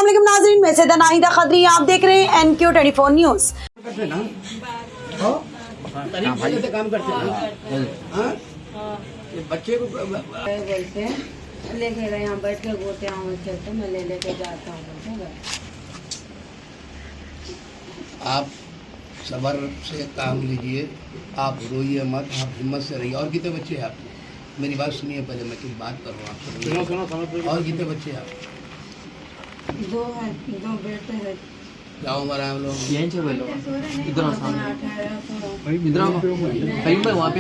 अस्सलाम वालेकुम नाज़रीन, मैं सैयदा नाहिदा खदरी, आप देख रहे हैं NQ24 न्यूज़। काम करते बच्चे को बोलते हैं लेके गए यहाँ बैठ के गोते तो मैं लेके जाता हूँ। आप सबर से काम लीजिए, आप रोइए मत, आप हिम्मत से रहिए। और कितने बच्चे हैं आपके? मेरी बात सुनिए पहले, मैं कुछ बात कर रहा हूँ आपसे। और कितने बच्चे हैं आपके? दो है, दो बेटे हैं। क्या उम्र है हम लोग? इधर कहीं पे वहाँ पे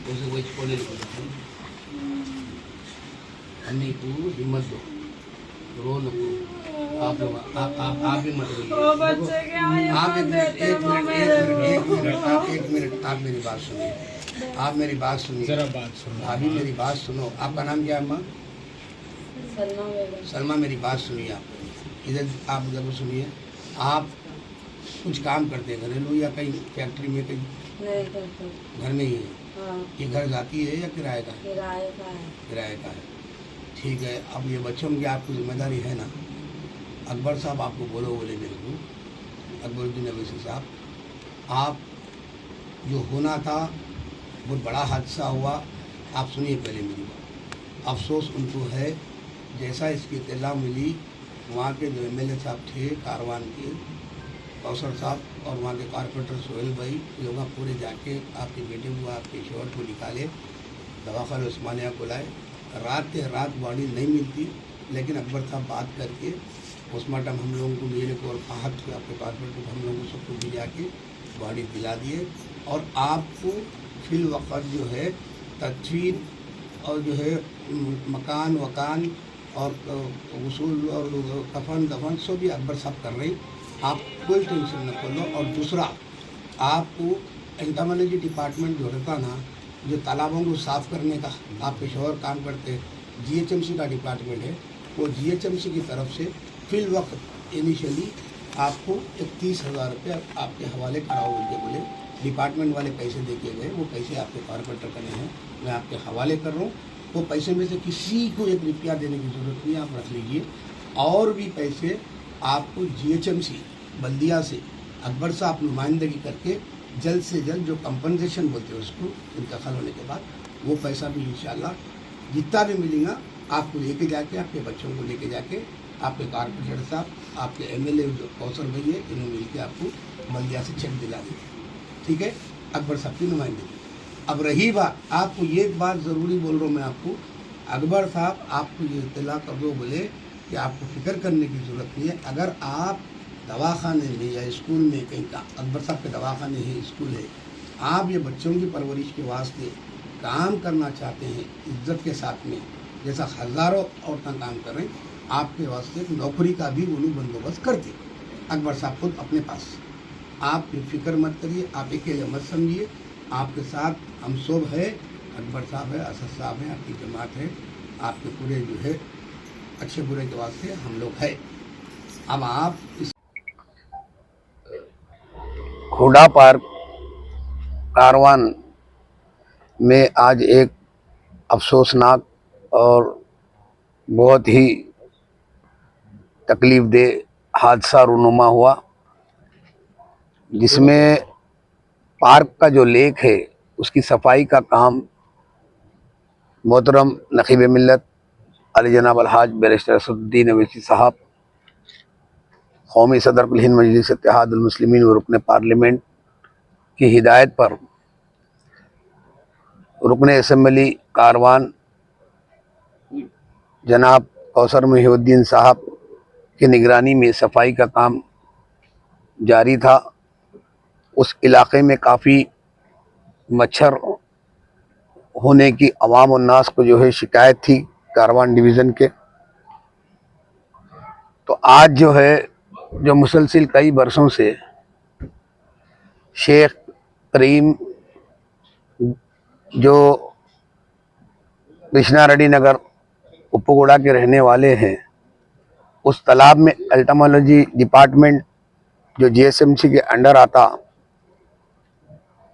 उसे कोई छोड़ने अन्नी को हिम्मत दो, रो नको। आप लोग आप भी मत रोइए। आप एक मिनट आप मेरी बात सुनिए। आप मेरी बात सुनिए, भाभी मेरी बात सुनो। आपका नाम क्या है अम्मा? सलमा, मेरी बात सुनिए। आप इधर आप उधर सुनिए। आप कुछ काम करते हैं घरेलू या कहीं फैक्ट्री में, कहीं घर में ही है? हाँ। ये घर जाती है या किराए का? किराए का है। किराए का है, ठीक है। अब ये बच्चों की आपकी जिम्मेदारी है ना। अकबर साहब आपको बोले मेरे को, अकबरुद्दीन अवैसी साहब, आप जो होना था बहुत बड़ा हादसा हुआ। आप सुनिए पहले मेरी बात। अफसोस उनको है, जैसा इसकी इत्तला मिली वहाँ के जो MLA साहब थे कारवान के, कौसर साहब, और वहाँ के कारपोरेटर सोहेल भाई, लोग पूरे जाके आपके बेटे को, आपके शोहर को निकाले, दवाखाना उस्मानिया को लाए। रात बॉडी नहीं मिलती, लेकिन अकबर साहब बात करके पोस्टमार्टम हम लोगों को, मेरे को और आहत को, आपके कारपोरेटर को, हम लोगों को सबको भिजा के बॉडी दिला दिए। और आपको फिल वक़्त जो है तजवीज़ और जो है मकान वकान और वसूल और कफन दफन सब भी अकबर साहब कर रहे हैं। आप कोई टेंशन न कर लो। और दूसरा, आपको एंटामोलॉजी डिपार्टमेंट जो रहता ना, जो तालाबों को साफ़ करने का आपके शोहर काम करते हैं, GHMC का डिपार्टमेंट है, वो GHMC की तरफ से फिल वक्त इनिशियली आपको 31,000 रुपये आपके हवाले कराओ उनके बोले। डिपार्टमेंट वाले पैसे देके गए, वो पैसे आपके कारपोरेटर करने हैं, मैं आपके हवाले कर रहा हूँ। वो पैसे में से किसी को 1 रुपया देने की ज़रूरत नहीं, आप रख लीजिए। और भी पैसे आपको GHMC बल्दिया से अकबर साहब नुमाइंदगी करके जल्द से जल्द, जो कंपनसेशन बोलते हैं उसको, इंतकाल होने के बाद, वो पैसा भी इंशाल्लाह जितना भी मिलेगा आपको लेके जाके, आपके बच्चों को लेके जाके, आपके कारपोरेटर साहब, आपके MLA जो कौसर भाई है, इन्होंने मिलकर आपको बल्दिया से चेक दिला देंगे, ठीक है, अकबर साहब की नुमाइंदगी। अब रही बात, आपको ये बात ज़रूरी बोल रहा हूँ मैं आपको, अकबर साहब आपको ये इत्तला कर दो बोले कि आपको फिक्र करने की ज़रूरत नहीं है। अगर आप दवाखाने में या स्कूल में कहीं का, अकबर साहब के दवाखाने हैं, स्कूल है, आप ये बच्चों की परवरिश के वास्ते काम करना चाहते हैं इज्जत के साथ में, जैसा हज़ारों औरतें काम कर रहे हैं, आपके वास्ते नौकरी का भी उन्हें बंदोबस्त करते अकबर साहब खुद अपने पास। आप फिक्र मत करिए, आप अकेले मत समझिए, आपके साथ हम सब है, अकबर साहब है, असद साहब है, आपकी जमात है, आपके पूरे जो है अच्छे बुरे के वास्ते हम लोग है। अब आप इस हुडा पार्क कारवान में आज एक अफसोसनाक और बहुत ही तकलीफ़देह हादसा रूनुमा हुआ, जिसमें पार्क का जो लेक है उसकी सफाई का काम मोहतरम नकीब मिल्लत अली जनाब अलहाज बैरिस्टर असदुद्दीन अवैसी साहब, कौमी सदर कुल हिंद मजलिस इत्तेहादुल मुस्लिमीन व रुकन पार्लियामेंट की हिदायत पर रुकन असम्बली कारवान जनाब कौसर मुहिउद्दीन साहब की निगरानी में सफाई का काम जारी था। उस इलाक़े में काफ़ी मच्छर होने की अवाम और नास को जो है शिकायत थी कारवान डिवीज़न के। तो आज जो है, जो मुसलसिल कई बरसों से शेख करीम जो कृष्णा रेड्डी नगर उप्पुगोड़ा के रहने वाले हैं, उस तालाब में एंटामोलॉजी डिपार्टमेंट जो GHMC के अंडर आता,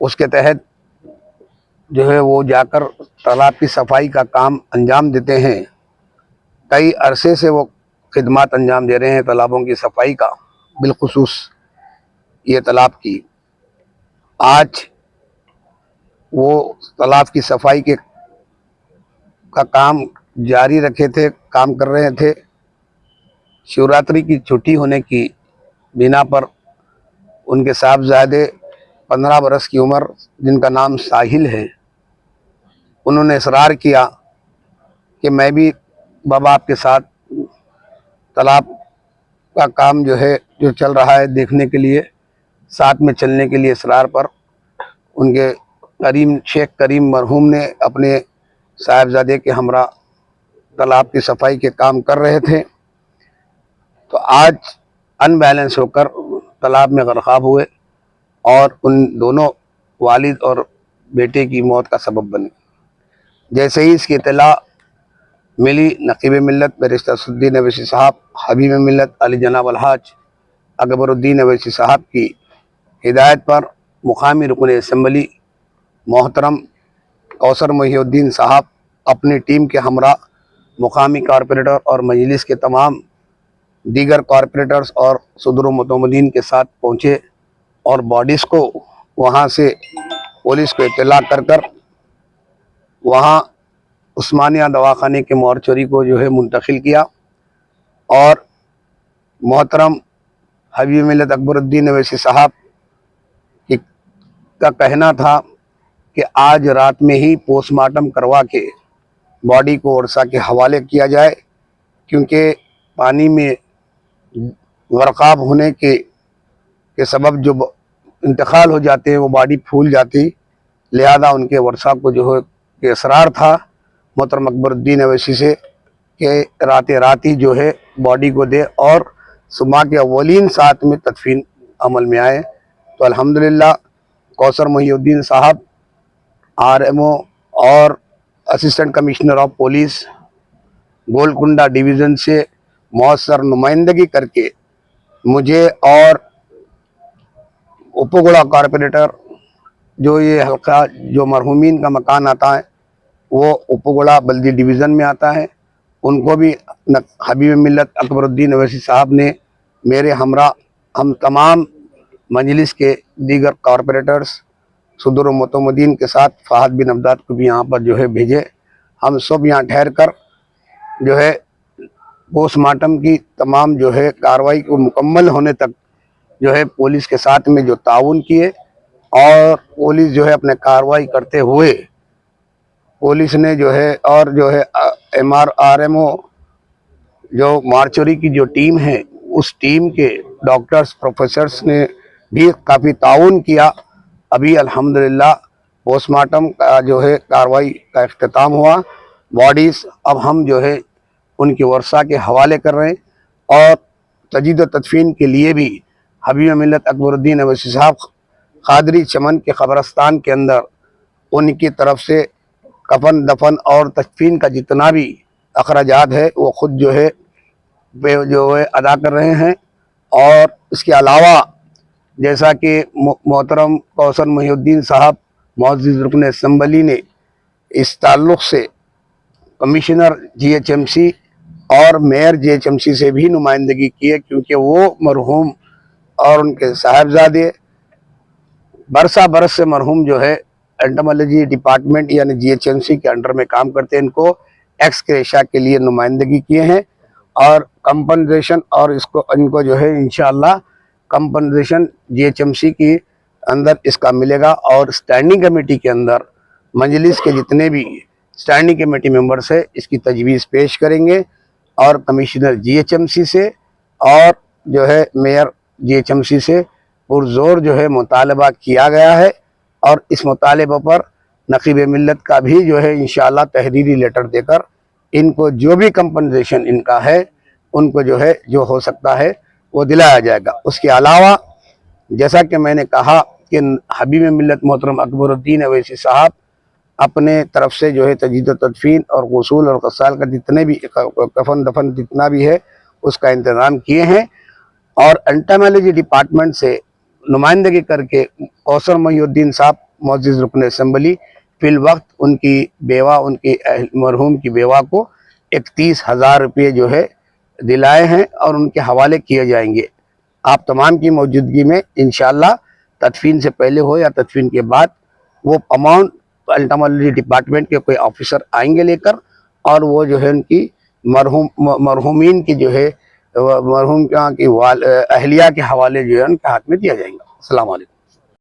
उसके तहत जो है वो जाकर तालाब की सफाई का काम अंजाम देते हैं। कई अरसे से वो खिदमत अंजाम दे रहे हैं तालाबों की सफाई का, बिलखुसूस ये तालाब की। आज वो तालाब की सफाई का काम जारी रखे थे, काम कर रहे थे। शिवरात्रि की छुट्टी होने की बिना पर उनके साहबजादे 15 बरस की उम्र, जिनका नाम साहिल है, उन्होंने इसरार किया कि मैं भी बाबा आपके साथ तालाब का काम जो है जो चल रहा है देखने के लिए, साथ में चलने के लिए इसरार पर उनके शेख करीम मरहूम ने अपने साहबजादे के हमरा तालाब की सफाई के काम कर रहे थे। तो आज अनबैलेंस होकर तालाब में गरकाब हुए और उन दोनों वालिद और बेटे की मौत का सबब बने। जैसे ही इसकी इत्तला मिली, नकीब मिल्लत बैरिस्टर असदुद्दीन अवैसी साहब, हबीब मिल्लत अली जनाब अलहाज अकबरुद्दीन अवैसी साहब की हिदायत पर मुकामी रुकन असम्बली मोहतरम कौसर मोहिउद्दीन साहब अपनी टीम के हमरा मुकामी कॉरपोरेटर और मजलिस के तमाम दीगर कॉरपोरेटर्स और सदर मुतमदीन के साथ पहुँचे और बॉडीज़ को वहाँ से पुलिस को इत्तला कर वहाँ उस्मानिया दवाखाने के मॉर्चरी को जो है मुंतकिल किया। और मोहतरम हबीब मिल्लत अकबरुद्दीन अवैसी साहब का कहना था कि आज रात में ही पोस्टमार्टम करवा के बॉडी को वर्षा के हवाले किया जाए, क्योंकि पानी में गरकाब होने के सबब जो इंतकाल हो जाते हैं वो बॉडी फूल जाती, लिहाजा उनके वर्षा को जो है कि इसरार था मोहतरम अकबरुद्दीन अवैसी से कि रात ही जो है बॉडी को दे और सुबह के अवलीन साथ में तदफीन अमल में आए। तो अल्हम्दुलिल्लाह कौसर मोहिउद्दीन साहब RMO और assistant commissioner of police Golconda division से मौसर नुमाइंदगी करके मुझे और उपगुड़ा कॉरपोरेटर, जो ये हल्का जो मरहूमीन का मकान आता है वो उपगुड़ा बल्दी डिवीज़न में आता है, उनको भी हबीब मिल्लत अकबरुद्दीन अवैसी साहब ने मेरे हमरा हम तमाम मजलिस के दीगर कॉरपोरेटर्स सदर मुतमदीन के साथ फ़हद बिन अब्दाद को भी यहाँ पर जो है भेजे। हम सब यहाँ ठहर कर जो है पोस्टमार्टम की तमाम जो है कार्रवाई को मुकम्मल होने तक जो है पुलिस के साथ में जो ताउन किए और पुलिस जो है अपने कार्रवाई करते हुए पुलिस ने जो है और जो है RMO जो मार्चरी की जो टीम है उस टीम के डॉक्टर्स प्रोफेसर्स ने भी काफ़ी ताउन किया। अभी अल्हम्दुलिल्लाह पोस्टमार्टम का जो है कार्रवाई का इख्तिताम हुआ। बॉडीज़ अब हम जो है उनकी वर्षा के हवाले कर रहे हैं और तजीद तदफीन के लिए भी हबीब मिल्लत अकबरुद्दीन अवैसी साहब कादरी चमन के कब्रस्तान के अंदर उनकी तरफ से कफन दफन और तदफीन का जितना भी अखराजात है वो ख़ुद जो है अदा कर रहे हैं। और इसके अलावा जैसा कि मोहतरम कौसर मोहिउद्दीन साहब मुअज़्ज़िज़ रुकन असम्बली ने इस ताल्लुक़ से कमिश्नर GHMC और मेयर GHMC से भी नुमाइंदगी की है, क्योंकि वो मरहूम और उनके साहबजादे बरस से मरहूम जो है एंटोमोलॉजी डिपार्टमेंट यानी GHMC के अंडर में काम करते हैं, इनको एक्स ग्रेशिया के लिए नुमाइंदगी किए हैं और कंपनसेशन और इनको जो है इंशाअल्लाह कंपनसेशन GHMC के अंदर इसका मिलेगा। और स्टैंडिंग कमेटी के अंदर मजलिस के जितने भी स्टैंडिंग कमेटी मेंबर्स है इसकी तजवीज़ पेश करेंगे और कमिश्नर GHMC से और जो है मेयर GHMC से पुरजोर जो है मुतालबा किया गया है और इस मुतालबे पर नकीब मिल्लत का भी जो है इंशाअल्लाह तहरीरी लेटर देकर इनको जो भी कंपनसेशन इनका है उनको जो है जो हो सकता है वो दिलाया जाएगा। उसके अलावा जैसा कि मैंने कहा कि हबीब मिल्लत मोहतरम अकबरुद्दीन अवैसी साहब अपने तरफ से जो है तजीद तदफीन और गसूल और गसाल का जितने भी कफन दफन जितना भी है उसका इंतज़ाम किए हैं और एंटोमोलॉजी डिपार्टमेंट से नुमाइंदगी करके कौसर मोहिउद्दीन साहब मुअज़्ज़िज़ रुकन असम्बली फिल वक्त उनकी बेवा, उनकी मरहूम की बेवा को 31,000 रुपये जो है दिलाए हैं और उनके हवाले किए जाएंगे। आप तमाम की मौजूदगी में इंशाअल्लाह तदफीन से पहले हो या तदफीन के बाद वो अमाउंट अल्टरनेटली डिपार्टमेंट के कोई ऑफिसर आएंगे लेकर, और वो जो है उनकी मरहूमीन की जो है मरहूम की अहलिया के हवाले जो है उनके हाथ में दिया जाएगा। अस्सलाम वालेकुम।